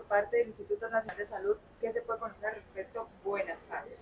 parte del Instituto Nacional de Salud. ¿Qué se puede conocer al respecto? Buenas tardes.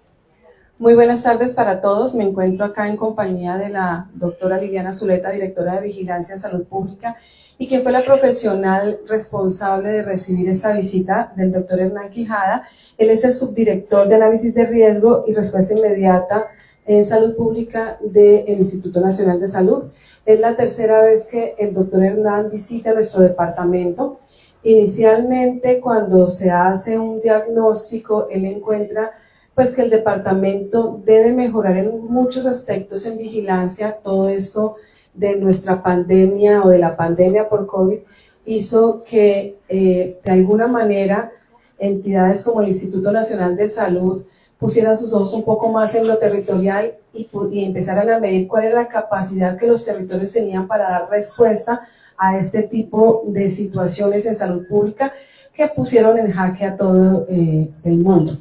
Muy buenas tardes para todos. Me encuentro acá en compañía de la doctora Liliana Zuleta, directora de Vigilancia en Salud Pública, y quien fue la profesional responsable de recibir esta visita del doctor Hernán Quijada. Él es el subdirector de Análisis de Riesgo y Respuesta Inmediata en Salud Pública del Instituto Nacional de Salud. Es la tercera vez que el doctor Hernán visita nuestro departamento. Inicialmente, cuando se hace un diagnóstico, él encuentra pues que el departamento debe mejorar en muchos aspectos en vigilancia. Todo esto de nuestra pandemia o de la pandemia por COVID hizo que de alguna manera entidades como el Instituto Nacional de Salud pusieran sus ojos un poco más en lo territorial y empezaran a medir cuál era la capacidad que los territorios tenían para dar respuesta a este tipo de situaciones en salud pública que pusieron en jaque a todo el mundo.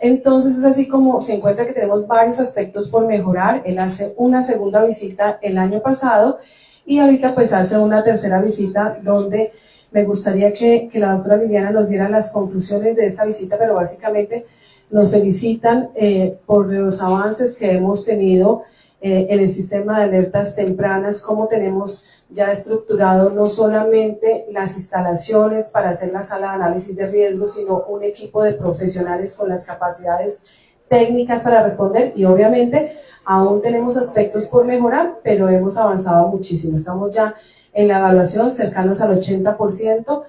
Entonces es así como se encuentra que tenemos varios aspectos por mejorar. Él hace una segunda visita el año pasado y ahorita pues hace una tercera visita donde me gustaría que la doctora Liliana nos diera las conclusiones de esta visita, pero básicamente nos felicitan por los avances que hemos tenido en el sistema de alertas tempranas, cómo tenemos ya estructurado no solamente las instalaciones para hacer la sala de análisis de riesgo, sino un equipo de profesionales con las capacidades técnicas para responder, y obviamente aún tenemos aspectos por mejorar, pero hemos avanzado muchísimo. Estamos ya en la evaluación cercanos al 80%,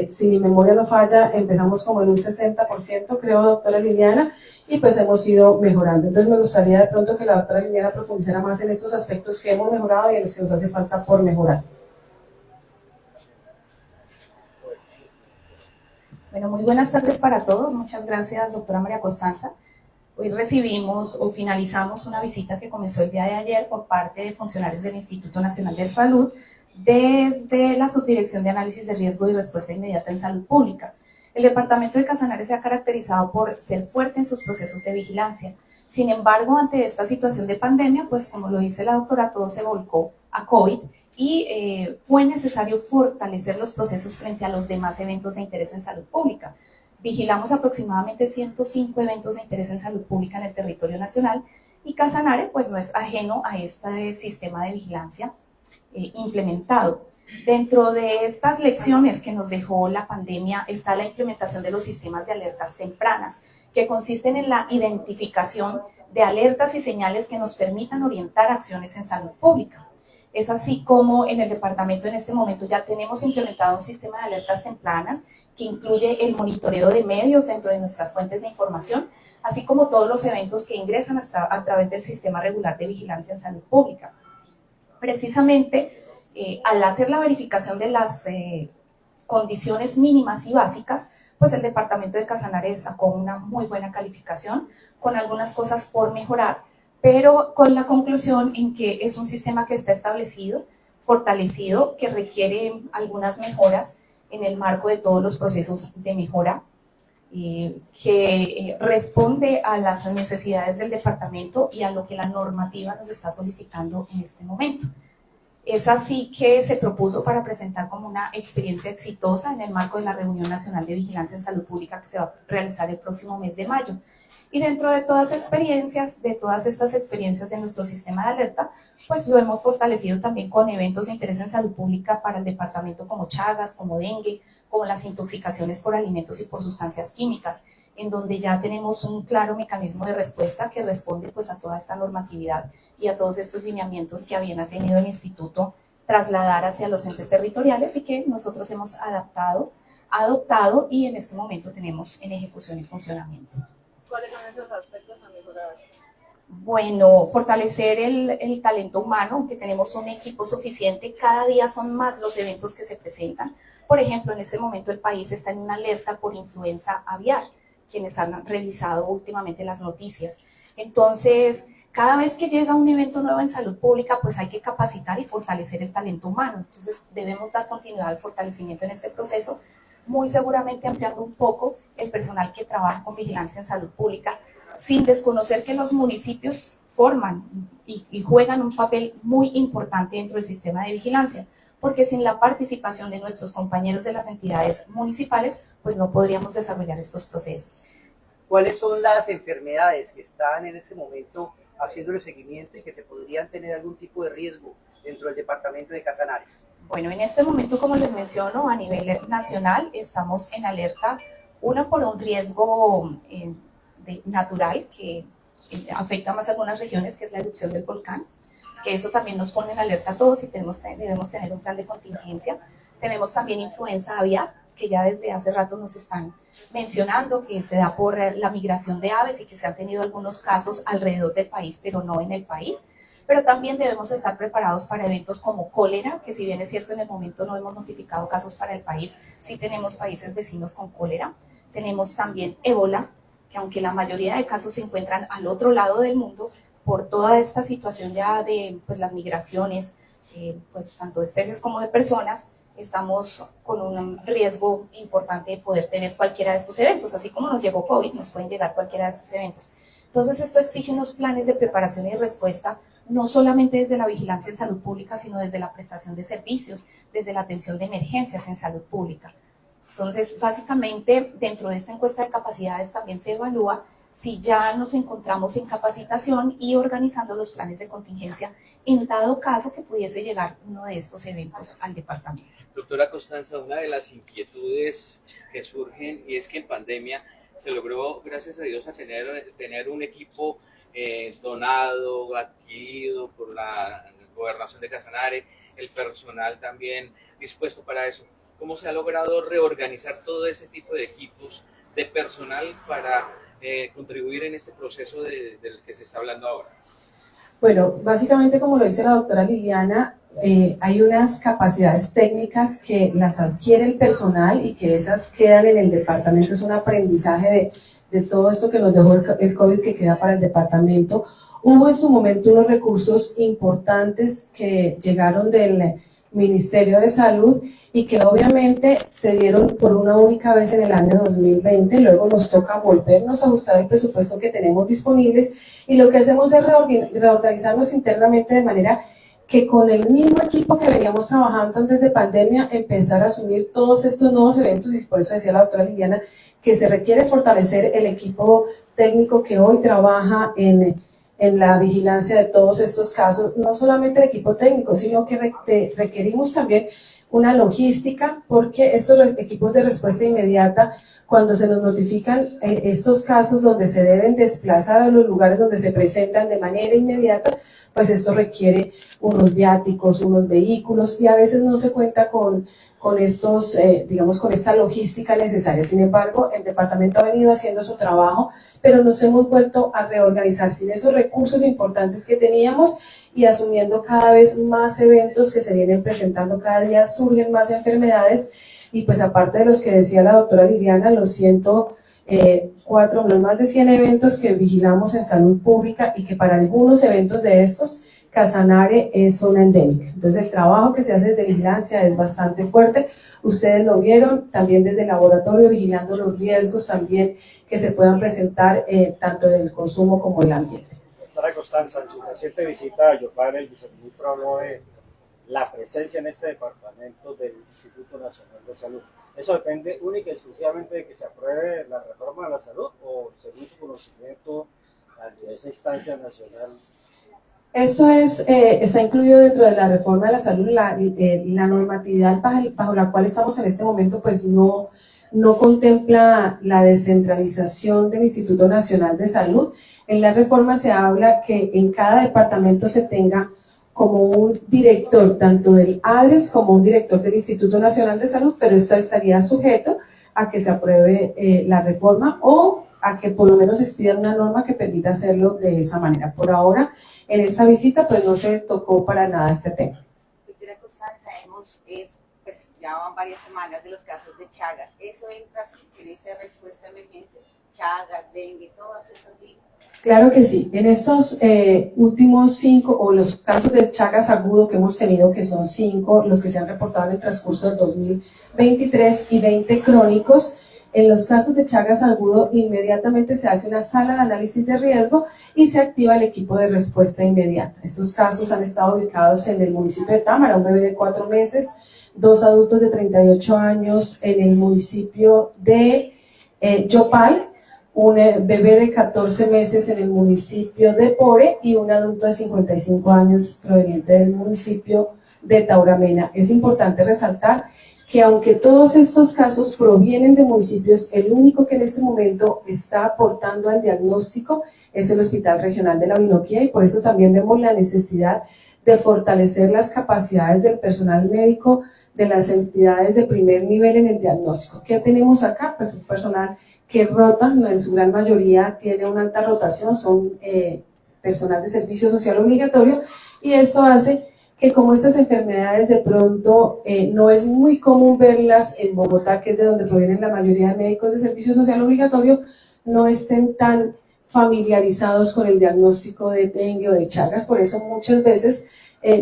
si mi memoria no falla, empezamos como en un 60%, creo, doctora Liliana, y pues hemos ido mejorando. Entonces me gustaría de pronto que la doctora Liliana profundizara más en estos aspectos que hemos mejorado y en los que nos hace falta por mejorar. Bueno, muy buenas tardes para todos. Muchas gracias, doctora María Costanza. Hoy recibimos o finalizamos una visita que comenzó el día de ayer por parte de funcionarios del Instituto Nacional de Salud desde la Subdirección de Análisis de Riesgo y Respuesta Inmediata en Salud Pública. El departamento de Casanare se ha caracterizado por ser fuerte en sus procesos de vigilancia. Sin embargo, ante esta situación de pandemia, pues como lo dice la doctora, todo se volcó a COVID y fue necesario fortalecer los procesos frente a los demás eventos de interés en salud pública. Vigilamos aproximadamente 105 eventos de interés en salud pública en el territorio nacional y Casanare pues no es ajeno a este sistema de vigilancia implementado. Dentro de estas lecciones que nos dejó la pandemia está la implementación de los sistemas de alertas tempranas, que consisten en la identificación de alertas y señales que nos permitan orientar acciones en salud pública. Es así como en el departamento en este momento ya tenemos implementado un sistema de alertas tempranas que incluye el monitoreo de medios dentro de nuestras fuentes de información, así como todos los eventos que ingresan a través del sistema regular de vigilancia en salud pública. Precisamente, al hacer la verificación de las condiciones mínimas y básicas, pues el departamento de Casanare sacó una muy buena calificación, con algunas cosas por mejorar, pero con la conclusión en que es un sistema que está establecido, fortalecido, que requiere algunas mejoras en el marco de todos los procesos de mejora, que responde a las necesidades del departamento y a lo que la normativa nos está solicitando en este momento. Es así que se propuso para presentar como una experiencia exitosa en el marco de la Reunión Nacional de Vigilancia en Salud Pública que se va a realizar el próximo mes de mayo. Y dentro de todas estas experiencias de nuestro sistema de alerta, pues lo hemos fortalecido también con eventos de interés en salud pública para el departamento como Chagas, como dengue, como las intoxicaciones por alimentos y por sustancias químicas, en donde ya tenemos un claro mecanismo de respuesta que responde pues a toda esta normatividad y a todos estos lineamientos que habían tenido el instituto trasladar hacia los entes territoriales y que nosotros hemos adoptado y en este momento tenemos en ejecución y funcionamiento. ¿Cuáles son esos aspectos a mejorar? Bueno, fortalecer el talento humano, que tenemos un equipo suficiente, cada día son más los eventos que se presentan. Por ejemplo, en este momento el país está en una alerta por influenza aviar, quienes han revisado últimamente las noticias. Entonces, cada vez que llega un evento nuevo en salud pública, pues hay que capacitar y fortalecer el talento humano. Entonces, debemos dar continuidad al fortalecimiento en este proceso, muy seguramente ampliando un poco el personal que trabaja con vigilancia en salud pública, sin desconocer que los municipios forman y juegan un papel muy importante dentro del sistema de vigilancia, porque sin la participación de nuestros compañeros de las entidades municipales, pues no podríamos desarrollar estos procesos. ¿Cuáles son las enfermedades que están en este momento haciendo el seguimiento y que te podrían tener algún tipo de riesgo dentro del departamento de Casanare? Bueno, en este momento, como les menciono, a nivel nacional estamos en alerta, una por un riesgo natural que afecta más a algunas regiones, que es la erupción del volcán, que eso también nos pone en alerta a todos y debemos tener un plan de contingencia. Tenemos también influenza aviar, que ya desde hace rato nos están mencionando, que se da por la migración de aves y que se han tenido algunos casos alrededor del país, pero no en el país. Pero también debemos estar preparados para eventos como cólera, que si bien es cierto en el momento no hemos notificado casos para el país, sí tenemos países vecinos con cólera. Tenemos también ébola, que aunque la mayoría de casos se encuentran al otro lado del mundo, por toda esta situación ya de pues, las migraciones, pues tanto de especies como de personas, estamos con un riesgo importante de poder tener cualquiera de estos eventos. Así como nos llegó COVID, nos pueden llegar cualquiera de estos eventos. Entonces esto exige unos planes de preparación y respuesta, no solamente desde la vigilancia en salud pública, sino desde la prestación de servicios, desde la atención de emergencias en salud pública. Entonces, básicamente, dentro de esta encuesta de capacidades también se evalúa si ya nos encontramos en capacitación y organizando los planes de contingencia en dado caso que pudiese llegar uno de estos eventos al departamento. Doctora Constanza, una de las inquietudes que surgen y es que en pandemia se logró, gracias a Dios, a tener un equipo donado, adquirido por la Gobernación de Casanare, el personal también dispuesto para eso. ¿Cómo se ha logrado reorganizar todo ese tipo de equipos de personal para contribuir en este proceso del que se está hablando ahora? Bueno, básicamente como lo dice la doctora Liliana, hay unas capacidades técnicas que las adquiere el personal y que esas quedan en el departamento. Es un aprendizaje de todo esto que nos dejó el COVID que queda para el departamento. Hubo en su momento unos recursos importantes que llegaron del Ministerio de Salud y que obviamente se dieron por una única vez en el año 2020, luego nos toca volvernos a ajustar el presupuesto que tenemos disponibles y lo que hacemos es reorganizarnos internamente de manera que con el mismo equipo que veníamos trabajando antes de pandemia empezar a asumir todos estos nuevos eventos y por eso decía la doctora Liliana que se requiere fortalecer el equipo técnico que hoy trabaja en la vigilancia de todos estos casos, no solamente el equipo técnico, sino que requerimos también una logística, porque estos equipos de respuesta inmediata, cuando se nos notifican estos casos donde se deben desplazar a los lugares donde se presentan de manera inmediata, pues esto requiere unos viáticos, unos vehículos, y a veces no se cuenta con estos, digamos, con esta logística necesaria. Sin embargo, el departamento ha venido haciendo su trabajo, pero nos hemos vuelto a reorganizar sin esos recursos importantes que teníamos y asumiendo cada vez más eventos que se vienen presentando, cada día surgen más enfermedades y pues aparte de los que decía la doctora Liliana, los más de 100 eventos que vigilamos en salud pública y que para algunos eventos de estos Casanare es zona endémica. Entonces el trabajo que se hace desde vigilancia es bastante fuerte. Ustedes lo vieron también desde el laboratorio, vigilando los riesgos también que se puedan presentar tanto en el consumo como en el ambiente. Doctora Constanza, en su reciente visita a Yopal, el viceministro habló de la presencia en este departamento del Instituto Nacional de Salud. ¿Eso depende única y exclusivamente de que se apruebe la reforma de la salud o según su conocimiento ante esa instancia nacional? Esto está incluido dentro de la reforma de la salud, la normatividad bajo la cual estamos en este momento pues no contempla la descentralización del Instituto Nacional de Salud. En la reforma se habla que en cada departamento se tenga como un director tanto del ADRES como un director del Instituto Nacional de Salud, pero esto estaría sujeto a que se apruebe la reforma o a que por lo menos expidan una norma que permita hacerlo de esa manera. Por ahora, en esa visita, pues no se tocó para nada este tema. Doctora Constanza, pues ya van varias semanas de los casos de Chagas. ¿Eso entra en esa respuesta de emergencia? Chagas, dengue, todas esas vidas. Claro que sí. En estos últimos 5, o los casos de Chagas agudo que hemos tenido, que son 5, los que se han reportado en el transcurso del 2023 y 20 crónicos, En los casos de Chagas agudo, inmediatamente se hace una sala de análisis de riesgo y se activa el equipo de respuesta inmediata. Estos casos han estado ubicados en el municipio de Támara, un bebé de 4 meses, 2 adultos de 38 años en el municipio de Yopal, un bebé de 14 meses en el municipio de Pore y un adulto de 55 años proveniente del municipio de Tauramena. Es importante resaltar que aunque todos estos casos provienen de municipios, el único que en este momento está aportando al diagnóstico es el Hospital Regional de la Orinoquía, y por eso también vemos la necesidad de fortalecer las capacidades del personal médico de las entidades de primer nivel en el diagnóstico. ¿Qué tenemos acá? Pues un personal que rota, en su gran mayoría tiene una alta rotación, son personal de servicio social obligatorio, y esto hace que como estas enfermedades de pronto no es muy común verlas en Bogotá, que es de donde provienen la mayoría de médicos de servicio social obligatorio, no estén tan familiarizados con el diagnóstico de dengue o de Chagas. Por eso muchas veces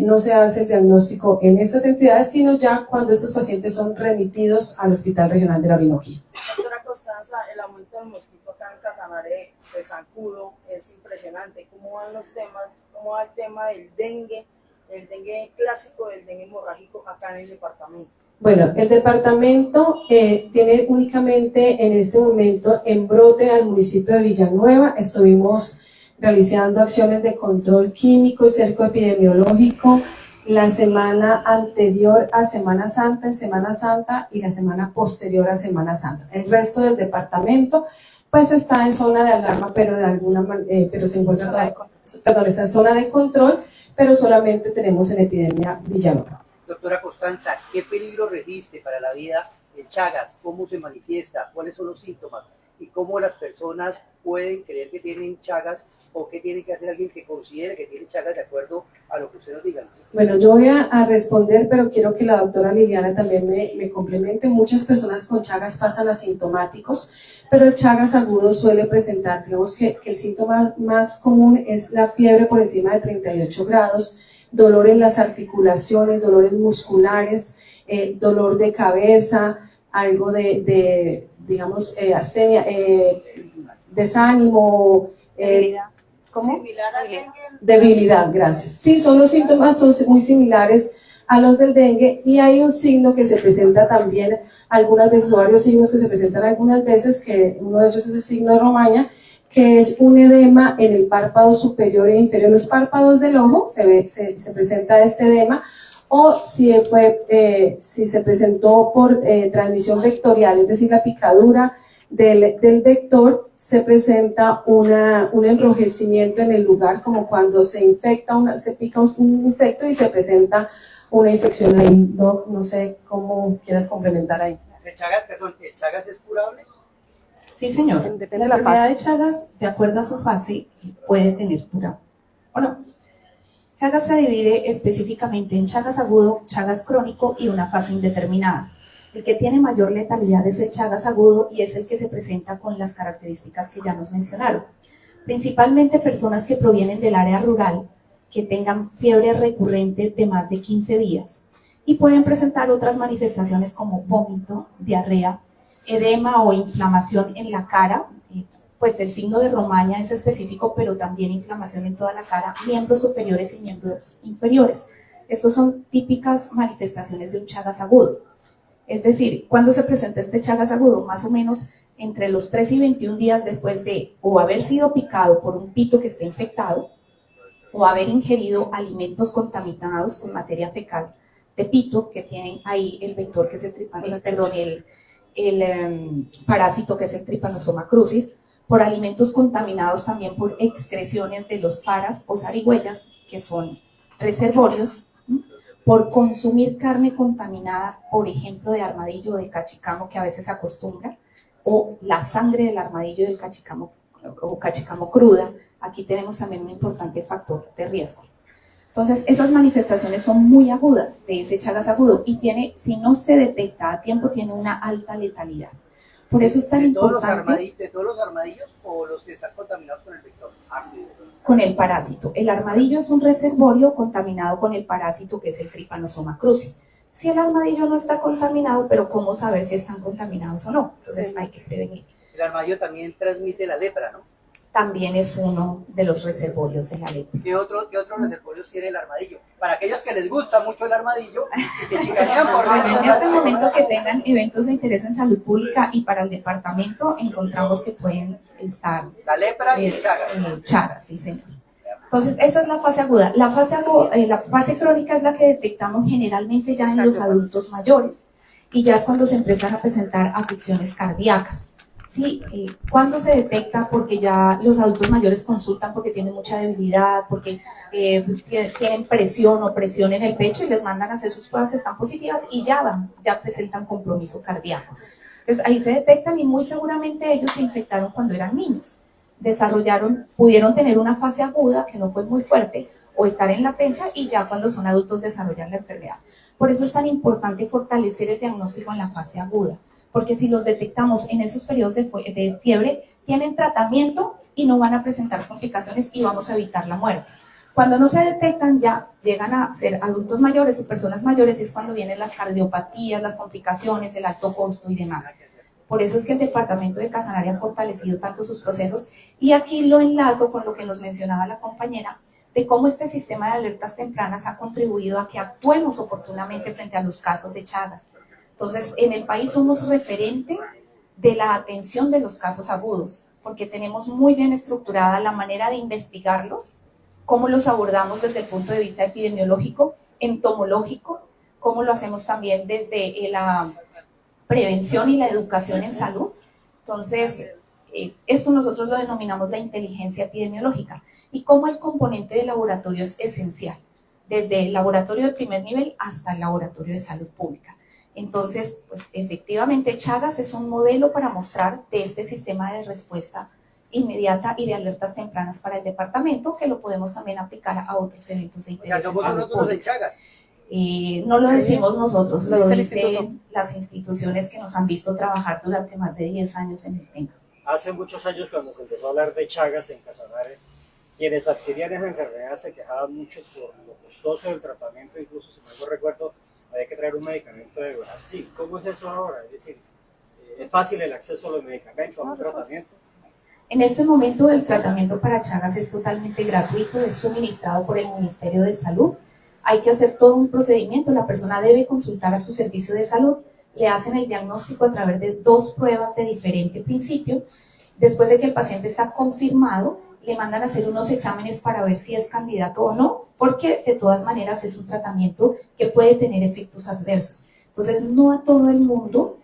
no se hace el diagnóstico en estas entidades, sino ya cuando estos pacientes son remitidos al Hospital Regional de la Orinoquía. Doctora Constanza, el aumento del mosquito acá en Casanare, de zancudo, es impresionante. ¿Cómo van los temas? ¿Cómo va el tema del dengue clásico, del dengue hemorrágico acá en el departamento? Bueno, el departamento tiene únicamente en este momento en brote al municipio de Villanueva. Estuvimos realizando acciones de control químico y cerco epidemiológico la semana anterior a Semana Santa, en Semana Santa, y la semana posterior a Semana Santa. El resto del departamento pues está en zona de alarma, pero de alguna manera, pero se encuentra está en zona de control, pero solamente tenemos en epidemia Villanueva. Doctora Constanza, ¿qué peligro resiste para la vida el Chagas? ¿Cómo se manifiesta? ¿Cuáles son los síntomas? ¿Y cómo las personas pueden creer que tienen Chagas, o qué tiene que hacer alguien que considere que tiene Chagas de acuerdo a lo que usted nos diga? Bueno, yo voy a responder, pero quiero que la doctora Liliana también me complemente. Muchas personas con Chagas pasan asintomáticos, pero el Chagas agudo suele presentar, digamos que el síntoma más común es la fiebre por encima de 38 grados, dolor en las articulaciones, dolores musculares, dolor de cabeza, algo de digamos, astenia, desánimo, ¿cómo? Similar al dengue. Debilidad, gracias. Sí, son los síntomas, son muy similares a los del dengue, y hay un signo que se presenta también algunas veces, o varios signos que se presentan algunas veces, que uno de ellos es el signo de Romaña, que es un edema en el párpado superior e inferior. En los párpados del ojo se presenta este edema, o si se presentó por transmisión vectorial, es decir, la picadura del vector, se presenta un enrojecimiento en el lugar, como cuando se pica un insecto y se presenta una infección ahí. No sé cómo quieras complementar ahí. ¿El Chagas es curable? Sí, señor. Depende La de la enfermedad fase. de Chagas, de acuerdo a su fase, puede tener cura o no. Chagas se divide específicamente en Chagas agudo, Chagas crónico y una fase indeterminada. El que tiene mayor letalidad es el Chagas agudo, y es el que se presenta con las características que ya nos mencionaron. Principalmente personas que provienen del área rural, que tengan fiebre recurrente de más de 15 días, y pueden presentar otras manifestaciones como vómito, diarrea, edema o inflamación en la cara. Pues el signo de Romaña es específico, pero también inflamación en toda la cara, miembros superiores y miembros inferiores. Estos son típicas manifestaciones de un Chagas agudo. Es decir, ¿cuándo se presenta este Chagas agudo? Más o menos entre los 3 y 21 días después de o haber sido picado por un pito que esté infectado, o haber ingerido alimentos contaminados con materia fecal de pito, que tienen ahí el vector, que es el parásito, que es el Trypanosoma crucis, por alimentos contaminados también por excreciones de los paras o zarigüeyas, que son reservorios, por consumir carne contaminada, por ejemplo, de armadillo o de cachicamo, que a veces se acostumbra, o la sangre del armadillo y del cachicamo, o cachicamo cruda. Aquí tenemos también un importante factor de riesgo. Entonces, esas manifestaciones son muy agudas de ese Chagas agudo, y si no se detecta a tiempo, tiene una alta letalidad. Por eso es tan importante. ¿De todos los armadillos o los que están contaminados con el vector? Con el parásito. El armadillo es un reservorio contaminado con el parásito, que es el Trypanosoma cruzi. si el armadillo no está contaminado, pero ¿cómo saber si están contaminados o no? Entonces hay que prevenir. El armadillo también transmite la lepra, ¿no? También es uno de los reservorios de la lepra. ¿Qué otros reservorios tiene el armadillo? Para aquellos que les gusta mucho el armadillo y que chicanean por Bueno, en resto. este momento que tengan eventos de interés en salud pública y para el departamento, encontramos que pueden estar La lepra y el Chagas. Chagas, sí señor. Entonces, esa es la fase aguda. La fase crónica es la que detectamos generalmente ya en los adultos mayores y ya es cuando se empiezan a presentar afecciones cardíacas. Sí, cuando se detecta, porque ya los adultos mayores consultan porque tienen mucha debilidad, porque tienen presión o presión en el pecho y les mandan a hacer sus pruebas, están positivas y ya presentan compromiso cardíaco. Entonces ahí se detectan y muy seguramente ellos se infectaron cuando eran niños. Pudieron tener una fase aguda que no fue muy fuerte o estar en latencia y ya cuando son adultos desarrollan la enfermedad. Por eso es tan importante fortalecer el diagnóstico en la fase aguda, porque si los detectamos en esos periodos de fiebre, tienen tratamiento y no van a presentar complicaciones y vamos a evitar la muerte. Cuando no se detectan, ya llegan a ser adultos mayores o personas mayores, y es cuando vienen las cardiopatías, las complicaciones, el alto costo y demás. Por eso es que el departamento de Casanare ha fortalecido tanto sus procesos, y aquí lo enlazo con lo que nos mencionaba la compañera, de cómo este sistema de alertas tempranas ha contribuido a que actuemos oportunamente frente a los casos de Chagas. Entonces, en el país somos referente de la atención de los casos agudos, porque tenemos muy bien estructurada la manera de investigarlos, cómo los abordamos desde el punto de vista epidemiológico, entomológico, cómo lo hacemos también desde la prevención y la educación en salud. Entonces, esto nosotros lo denominamos la inteligencia epidemiológica, y cómo el componente de laboratorio es esencial, desde el laboratorio de primer nivel hasta el laboratorio de salud pública. Entonces, pues efectivamente Chagas es un modelo para mostrar de este sistema de respuesta inmediata y de alertas tempranas para el departamento, que lo podemos también aplicar a otros eventos de interés. O sea, somos nosotros de Chagas. No lo decimos nosotros, lo dicen las instituciones que nos han visto trabajar durante más de 10 años en el tema. Hace muchos años, cuando se empezó a hablar de Chagas en Casanare, quienes adquirían esa enfermedad se quejaban mucho por lo costoso del tratamiento, incluso si mal no recuerdo, había que traer un medicamento de Brasil. ¿Cómo es eso ahora? Es decir, ¿es fácil el acceso a los medicamentos, a un tratamiento? En este momento el tratamiento para Chagas es totalmente gratuito, es suministrado por el Ministerio de Salud. Hay que hacer todo un procedimiento, la persona debe consultar a su servicio de salud, le hacen el diagnóstico a través de 2 pruebas de diferente principio. Después de que el paciente está confirmado, le mandan a hacer unos exámenes para ver si es candidato o no, porque de todas maneras es un tratamiento que puede tener efectos adversos. Entonces, no a todo el mundo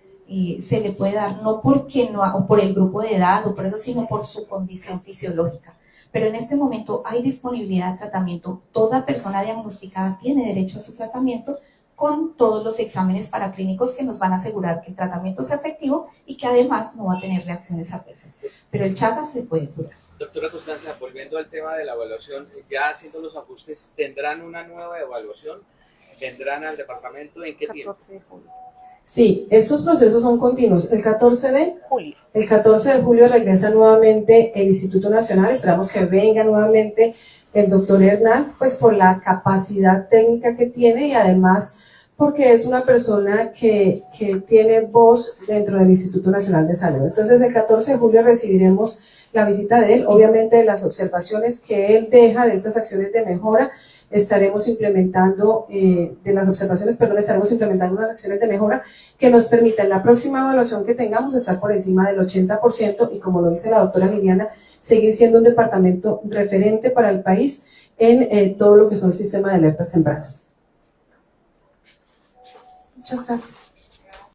se le puede dar, no porque no, o por el grupo de edad o por eso, sino por su condición fisiológica. Pero en este momento hay disponibilidad de tratamiento. Toda persona diagnosticada tiene derecho a su tratamiento con todos los exámenes paraclínicos que nos van a asegurar que el tratamiento es efectivo y que además no va a tener reacciones adversas. Pero el Chagas se puede curar. Doctora Constanza, volviendo al tema de la evaluación, ya haciendo los ajustes, ¿tendrán una nueva evaluación? ¿Vendrán al departamento? ¿En qué tiempo? 14 de julio. Sí, estos procesos son continuos. El 14 de julio regresa nuevamente el Instituto Nacional, esperamos que venga nuevamente el doctor Hernán, pues por la capacidad técnica que tiene y además porque es una persona que tiene voz dentro del Instituto Nacional de Salud. Entonces el 14 de julio recibiremos la visita de él, obviamente las observaciones que él deja de estas acciones de mejora, estaremos implementando estaremos implementando unas acciones de mejora que nos permitan en la próxima evaluación que tengamos estar por encima del 80% y, como lo dice la doctora Liliana, seguir siendo un departamento referente para el país en todo lo que son sistemas de alertas tempranas. Muchas gracias.